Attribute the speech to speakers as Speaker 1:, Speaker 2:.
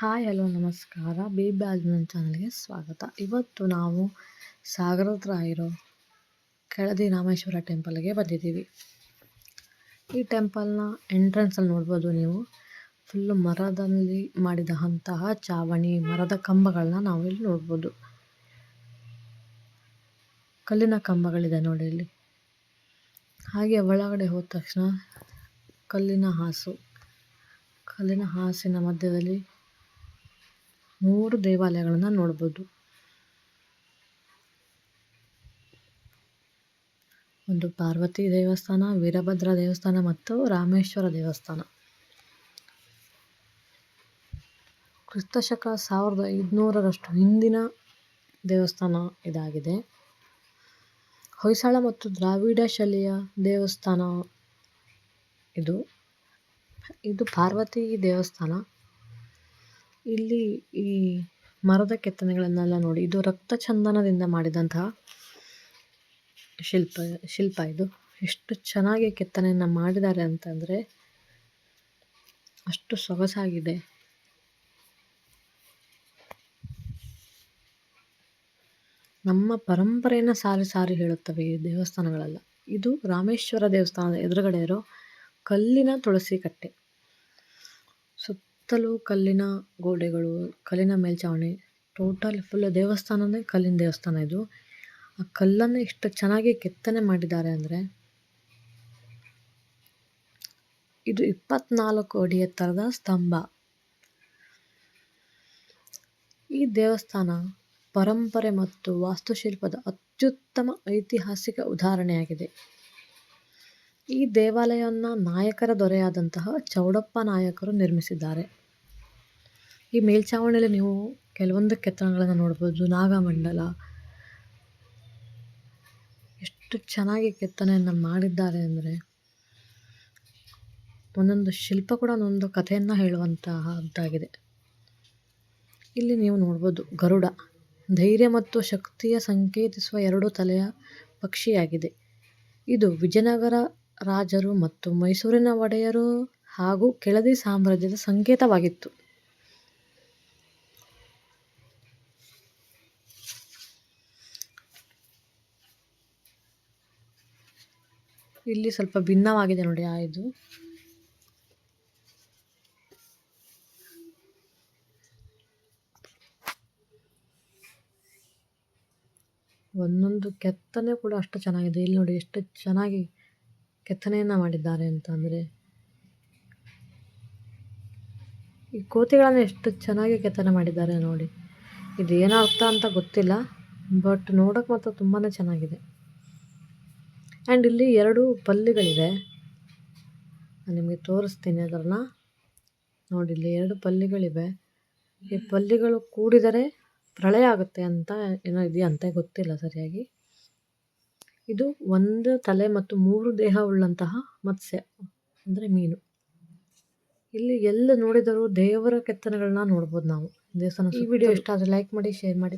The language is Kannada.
Speaker 1: ಹಾಯ್ ಹಲೋ ನಮಸ್ಕಾರ. ಬೇಬಿ ಆಲ್ಬಮ್ ಚಾನಲ್ಗೆ ಸ್ವಾಗತ. ಇವತ್ತು ನಾವು ಸಾಗರ ಹತ್ರ ಇರೋ ಕೆಳದಿ ರಾಮೇಶ್ವರ ಟೆಂಪಲ್ಗೆ ಬಂದಿದ್ದೀವಿ. ಈ ಟೆಂಪಲ್ನ ಎಂಟ್ರೆನ್ಸಲ್ಲಿ ನೋಡ್ಬೋದು ನೀವು. ಫುಲ್ಲು ಮರದಲ್ಲಿ ಮಾಡಿದಂತಹ ಚಾವಣಿ, ಮರದ ಕಂಬಗಳನ್ನ ನಾವು ಇಲ್ಲಿ ನೋಡ್ಬೋದು. ಕಲ್ಲಿನ ಕಂಬಗಳಿದೆ ನೋಡಿ ಇಲ್ಲಿ. ಹಾಗೆ ಒಳಗಡೆ ಹೋದ ತಕ್ಷಣ ಕಲ್ಲಿನ ಹಾಸಿನ ಮಧ್ಯದಲ್ಲಿ 3 ದೇವಾಲಯಗಳನ್ನು ನೋಡ್ಬೋದು. ಒಂದು ಪಾರ್ವತಿ ದೇವಸ್ಥಾನ, ವೀರಭದ್ರ ದೇವಸ್ಥಾನ ಮತ್ತು ರಾಮೇಶ್ವರ ದೇವಸ್ಥಾನ. ಕ್ರಿಸ್ತಶಕ 1500ರಷ್ಟು ಹಿಂದಿನ ದೇವಸ್ಥಾನ ಇದಾಗಿದೆ. ಹೊಯ್ಸಳ ಮತ್ತು ದ್ರಾವಿಡ ಶೈಲಿಯ ದೇವಸ್ಥಾನ ಇದು ಪಾರ್ವತಿ ದೇವಸ್ಥಾನ. ಇಲ್ಲಿ ಈ ಮರದ ಕೆತ್ತನೆಗಳನ್ನೆಲ್ಲ ನೋಡಿ. ಇದು ರಕ್ತ ಚಂದನದಿಂದ ಮಾಡಿದಂತಹ ಶಿಲ್ಪ. ಇದು ಎಷ್ಟು ಚೆನ್ನಾಗಿ ಕೆತ್ತನೆಯನ್ನು ಮಾಡಿದ್ದಾರೆ ಅಂತಂದರೆ ಅಷ್ಟು ಸೊಗಸಾಗಿದೆ. ನಮ್ಮ ಪರಂಪರೆಯನ್ನು ಸಾರಿ ಹೇಳುತ್ತವೆ ಈ ದೇವಸ್ಥಾನಗಳೆಲ್ಲ. ಇದು ರಾಮೇಶ್ವರ ದೇವಸ್ಥಾನದ ಎದುರುಗಡೆ ಇರೋ ಕಲ್ಲಿನ ತುಳಸಿ ಕಟ್ಟೆ. ಸುತ್ತಲೂ ಕಲ್ಲಿನ ಗೋಡೆಗಳು, ಕಲ್ಲಿನ ಮೇಲ್ಛಾವಣಿ. ಟೋಟಲ್ ಫುಲ್ ದೇವಸ್ಥಾನನೇ ಕಲ್ಲಿನ ದೇವಸ್ಥಾನ ಇದು. ಆ ಕಲ್ಲನ್ನು ಎಷ್ಟು ಚೆನ್ನಾಗಿ ಕೆತ್ತನೆ ಮಾಡಿದ್ದಾರೆ ಅಂದರೆ, ಇದು 24 ಅಡಿ ಎತ್ತರದ ಸ್ತಂಭ. ಈ ದೇವಸ್ಥಾನ ಪರಂಪರೆ ಮತ್ತು ವಾಸ್ತುಶಿಲ್ಪದ ಅತ್ಯುತ್ತಮ ಐತಿಹಾಸಿಕ ಉದಾಹರಣೆಯಾಗಿದೆ. ಈ ದೇವಾಲಯವನ್ನು ನಾಯಕರ ದೊರೆಯಾದಂತಹ ಚೌಡಪ್ಪ ನಾಯಕರು ನಿರ್ಮಿಸಿದ್ದಾರೆ. ಈ ಮೇಲ್ಛಾವಣಿಯಲ್ಲಿ ನೀವು ಕೆಲವೊಂದು ಕೆತ್ತನೆಗಳನ್ನು ನೋಡ್ಬೋದು. ನಾಗಮಂಡಲ ಎಷ್ಟು ಚೆನ್ನಾಗಿ ಕೆತ್ತನೆಯನ್ನು ಮಾಡಿದ್ದಾರೆ ಅಂದರೆ, ಒಂದೊಂದು ಶಿಲ್ಪ ಕೂಡ ಒಂದೊಂದು ಕಥೆಯನ್ನು ಹೇಳುವಂತಹದ್ದಾಗಿದೆ. ಇಲ್ಲಿ ನೀವು ನೋಡ್ಬೋದು ಗರುಡ, ಧೈರ್ಯ ಮತ್ತು ಶಕ್ತಿಯ ಸಂಕೇತಿಸುವ 2 ತಲೆಯ ಪಕ್ಷಿಯಾಗಿದೆ. ಇದು ವಿಜಯನಗರ ರಾಜರು ಮತ್ತು ಮೈಸೂರಿನ ಒಡೆಯರು ಹಾಗೂ ಕೆಳದಿ ಸಾಮ್ರಾಜ್ಯದ ಸಂಕೇತವಾಗಿತ್ತು. ಇಲ್ಲಿ ಸ್ವಲ್ಪ ಭಿನ್ನವಾಗಿದೆ ನೋಡಿ. ಇದು ಒಂದೊಂದು ಕೆತ್ತನೆ ಕೂಡ ಅಷ್ಟು ಚೆನ್ನಾಗಿದೆ. ಇಲ್ಲಿ ನೋಡಿ ಎಷ್ಟು ಚೆನ್ನಾಗಿ ಕೆತ್ತನೆಯನ್ನು ಮಾಡಿದ್ದಾರೆ ಅಂತಂದರೆ, ಈ ಕೋತಿಗಳನ್ನು ಎಷ್ಟು ಚೆನ್ನಾಗಿ ಕೆತ್ತನೆ ಮಾಡಿದ್ದಾರೆ ನೋಡಿ. ಇದು ಏನೋ ಅರ್ಥ ಅಂತ ಗೊತ್ತಿಲ್ಲ, ಬಟ್ ನೋಡೋಕೆ ಮಾತ್ರ ತುಂಬಾ ಚೆನ್ನಾಗಿದೆ. ಆ್ಯಂಡ್ ಇಲ್ಲಿ 2 ಪಲ್ಲಿಗಳಿವೆ. ನಾನು ನಿಮಗೆ ತೋರಿಸ್ತೀನಿ ಅದನ್ನು ನೋಡಿ. ಇಲ್ಲಿ 2 ಪಲ್ಲಿಗಳಿವೆ. ಈ ಪಲ್ಲಿಗಳು ಕೂಡಿದರೆ ಪ್ರಳಯ ಆಗುತ್ತೆ ಅಂತ ಏನೋ ಇದೆಯಂತೆ, ಗೊತ್ತಿಲ್ಲ ಸರಿಯಾಗಿ. ಇದು 1 ತಲೆ ಮತ್ತು 3 ದೇಹ ಉಳ್ಳಂತಹ ಮತ್ಸ್ಯ ಅಂದರೆ ಮೀನು. ಇಲ್ಲಿ ಎಲ್ಲ ನೋಡಿದರೂ ದೇವರ ಕೆತ್ತನೆಗಳನ್ನ ನೋಡ್ಬೋದು ನಾವು ದೇವಸ್ಥಾನ. ಈ ವಿಡಿಯೋ ಇಷ್ಟ ಆದರೆ ಲೈಕ್ ಮಾಡಿ, ಶೇರ್ ಮಾಡಿ.